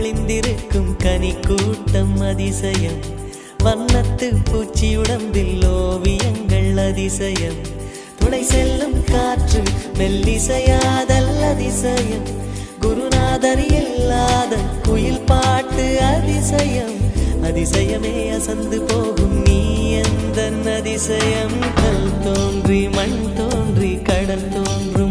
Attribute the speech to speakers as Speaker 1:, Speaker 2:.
Speaker 1: ஒளிந்திருக்கும் கனி கூட்டம் அதிசயம். வண்ணத்து பூச்சி உடம்பில் ஓவியங்கள் அதிசயம். துளை செல்லும் காற்று மெல்லிசையாதல் அதிசயம். குருநாதர் இல்லாத குயில் பாட்டு அதிசயம். அதிசயமே அசந்து போகும் நீ எந்த அதிசயம். கல் தோன்றி மண் தோன்றி கடல் தோன்றும்